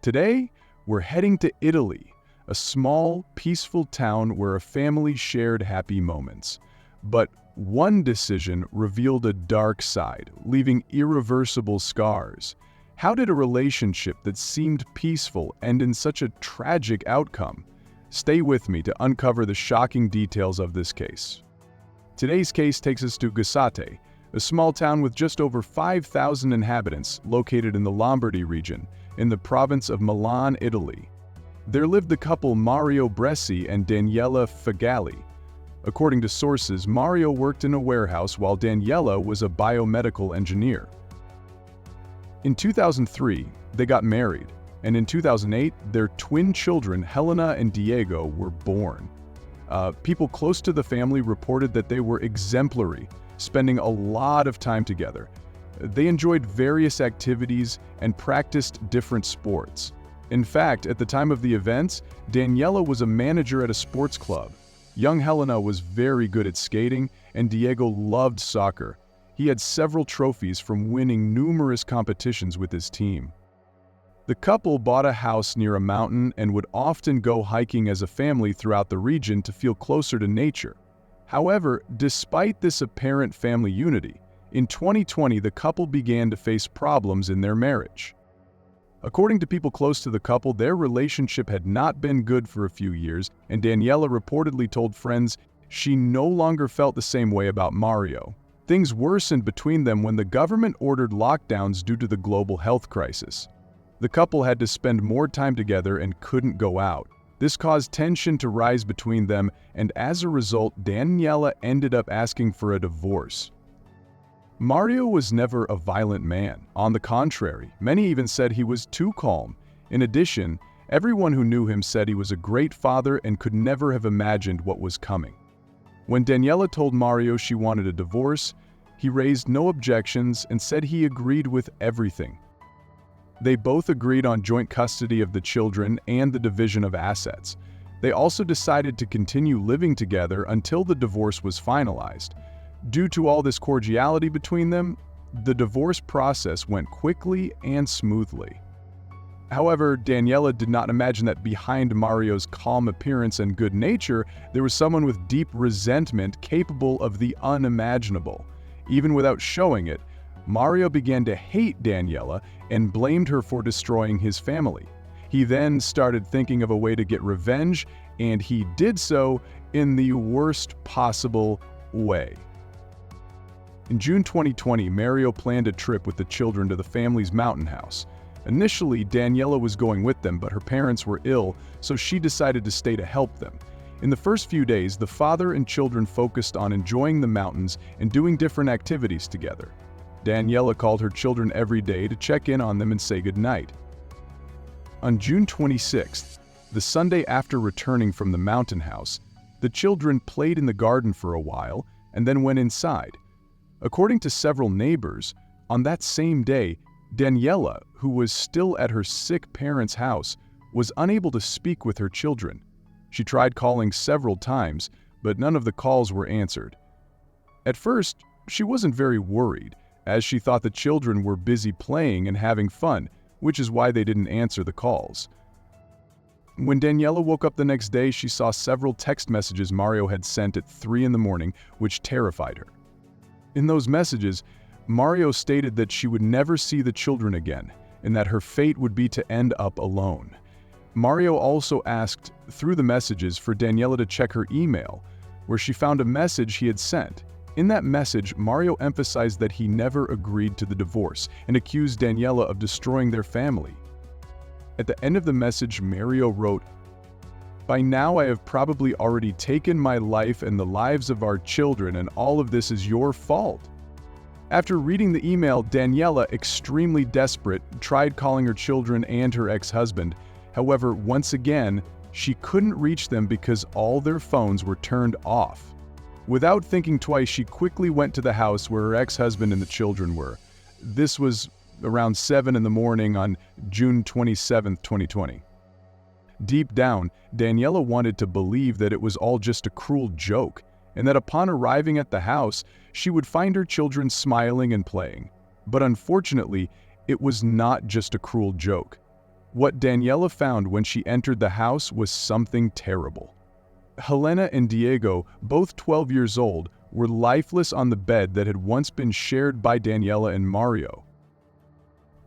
Today, we're heading to Italy, a small, peaceful town where a family shared happy moments. But one decision revealed a dark side, leaving irreversible scars. How did a relationship that seemed peaceful end in such a tragic outcome? Stay with me to uncover the shocking details of this case. Today's case takes us to Gassate, a small town with just over 5,000 inhabitants located in the Lombardy region, in the province of Milan, Italy. There lived the couple Mario Bresci and Daniela Fagali. According to sources, Mario worked in a warehouse while Daniela was a biomedical engineer. In 2003, they got married, and in 2008, their twin children, Helena and Diego, were born. People close to the family reported that they were exemplary, spending a lot of time together. They enjoyed various activities and practiced different sports. In fact, at the time of the events, Daniela was a manager at a sports club. Young Helena was very good at skating, and Diego loved soccer. He had several trophies from winning numerous competitions with his team. The couple bought a house near a mountain and would often go hiking as a family throughout the region to feel closer to nature. However, despite this apparent family unity, in 2020 the couple began to face problems in their marriage. According to people close to the couple, their relationship had not been good for a few years, and Daniela reportedly told friends she no longer felt the same way about Mario. Things worsened between them when the government ordered lockdowns due to the global health crisis. The couple had to spend more time together and couldn't go out. This caused tension to rise between them, and as a result, Daniela ended up asking for a divorce. Mario was never a violent man. On the contrary, many even said he was too calm. In addition, everyone who knew him said he was a great father and could never have imagined what was coming. When Daniela told Mario she wanted a divorce, he raised no objections and said he agreed with everything. They both agreed on joint custody of the children and the division of assets. They also decided to continue living together until the divorce was finalized. Due to all this cordiality between them, the divorce process went quickly and smoothly. However, Daniela did not imagine that behind Mario's calm appearance and good nature, there was someone with deep resentment capable of the unimaginable. Even without showing it, Mario began to hate Daniela and blamed her for destroying his family. He then started thinking of a way to get revenge, and he did so in the worst possible way. In June 2020, Mario planned a trip with the children to the family's mountain house. Initially, Daniela was going with them, but her parents were ill, so she decided to stay to help them. In the first few days, the father and children focused on enjoying the mountains and doing different activities together. Daniela called her children every day to check in on them and say goodnight. On June 26th, the Sunday after returning from the mountain house, the children played in the garden for a while and then went inside. According to several neighbors, on that same day, Daniela, who was still at her sick parents' house, was unable to speak with her children. She tried calling several times, but none of the calls were answered. At first, she wasn't very worried, as she thought the children were busy playing and having fun, which is why they didn't answer the calls. When Daniela woke up the next day, she saw several text messages Mario had sent at 3 in the morning, which terrified her. In those messages, Mario stated that she would never see the children again, and that her fate would be to end up alone. Mario also asked, through the messages, for Daniela to check her email, where she found a message he had sent. In that message, Mario emphasized that he never agreed to the divorce and accused Daniela of destroying their family. At the end of the message, Mario wrote, "By now I have probably already taken my life and the lives of our children, and all of this is your fault." After reading the email, Daniela, extremely desperate, tried calling her children and her ex-husband. However, once again, she couldn't reach them because all their phones were turned off. Without thinking twice, she quickly went to the house where her ex-husband and the children were. This was around 7 in the morning on June 27, 2020. Deep down, Daniela wanted to believe that it was all just a cruel joke, and that upon arriving at the house, she would find her children smiling and playing. But unfortunately, it was not just a cruel joke. What Daniela found when she entered the house was something terrible. Helena and Diego, both 12 years old, were lifeless on the bed that had once been shared by Daniela and Mario.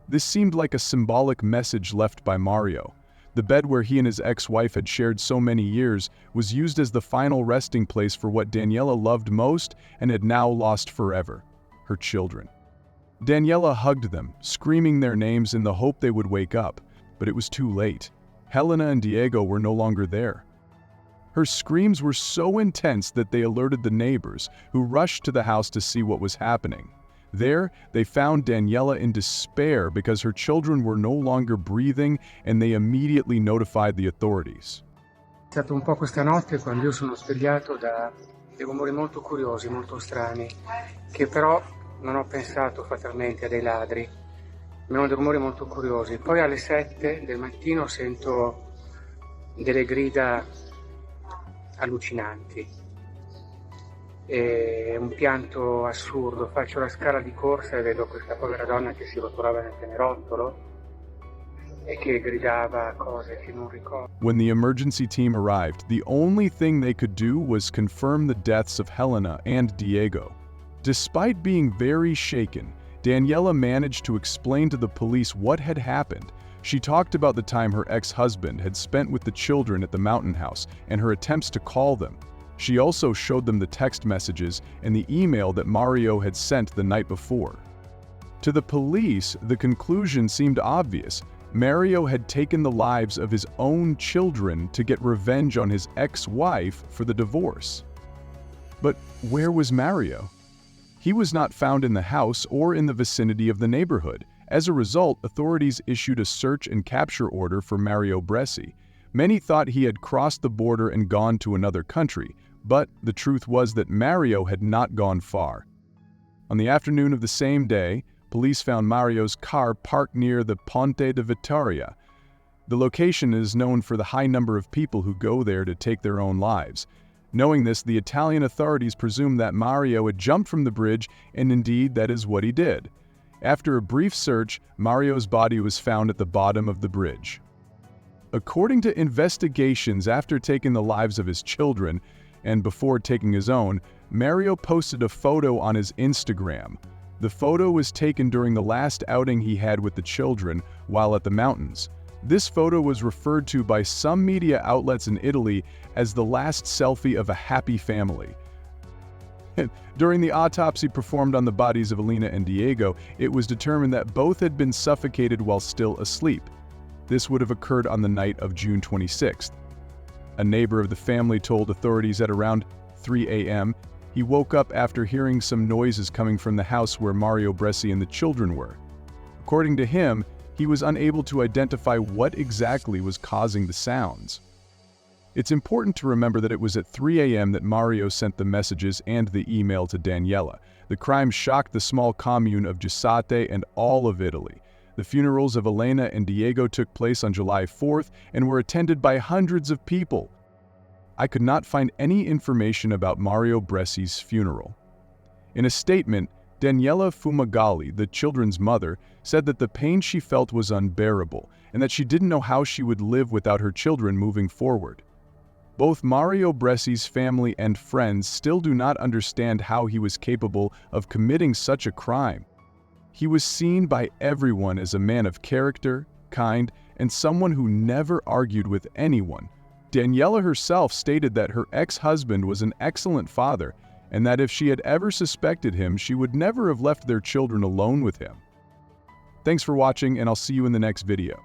This seemed like a symbolic message left by Mario. The bed where he and his ex-wife had shared so many years was used as the final resting place for what Daniela loved most and had now lost forever: her children. Daniela hugged them, screaming their names in the hope they would wake up, but it was too late. Helena and Diego were no longer there. Her screams were so intense that they alerted the neighbors, who rushed to the house to see what was happening. There, they found Daniela in despair because her children were no longer breathing, and they immediately notified the authorities. È stato un po' questa notte quando io sono svegliato da dei rumori molto curiosi, molto strani, che però non ho pensato fatalmente a dei ladri, ma erano dei rumori molto curiosi. Poi alle 7 del mattino sento delle grida allucinanti. E un pianto assurdo, faccio la scala di corsa e vedo questa povera donna che si rotolava nel pianerottolo e che gridava cose che non ricordo. When the emergency team arrived, the only thing they could do was confirm the deaths of Helena and Diego. Despite being very shaken, Daniela managed to explain to the police what had happened. She talked about the time her ex-husband had spent with the children at the mountain house and her attempts to call them. She also showed them the text messages and the email that Mario had sent the night before. To the police, the conclusion seemed obvious. Mario had taken the lives of his own children to get revenge on his ex-wife for the divorce. But where was Mario? He was not found in the house or in the vicinity of the neighborhood. As a result, authorities issued a search and capture order for Mario Bresci. Many thought he had crossed the border and gone to another country, but the truth was that Mario had not gone far. On the afternoon of the same day, police found Mario's car parked near the Ponte de Vittoria. The location is known for the high number of people who go there to take their own lives. Knowing this, the Italian authorities presumed that Mario had jumped from the bridge, and indeed that is what he did. After a brief search, Mario's body was found at the bottom of the bridge. According to investigations, after taking the lives of his children, and before taking his own, Mario posted a photo on his Instagram. The photo was taken during the last outing he had with the children while at the mountains. This photo was referred to by some media outlets in Italy as the last selfie of a happy family. During the autopsy performed on the bodies of Helena and Diego, it was determined that both had been suffocated while still asleep. This would have occurred on the night of June 26th. A neighbor of the family told authorities at around 3 a.m. he woke up after hearing some noises coming from the house where Mario Bresci and the children were. According to him, he was unable to identify what exactly was causing the sounds. It's important to remember that it was at 3 a.m. that Mario sent the messages and the email to Daniela. The crime shocked the small commune of Gisate and all of Italy. The funerals of Helena and Diego took place on July 4th and were attended by hundreds of people. I could not find any information about Mario Bresci's funeral. In a statement, Daniela Fumagalli, the children's mother, said that the pain she felt was unbearable and that she didn't know how she would live without her children moving forward. Both Mario Bresci's family and friends still do not understand how he was capable of committing such a crime. He was seen by everyone as a man of character, kind, and someone who never argued with anyone. Daniela herself stated that her ex-husband was an excellent father and that if she had ever suspected him, she would never have left their children alone with him. Thanks for watching, and I'll see you in the next video.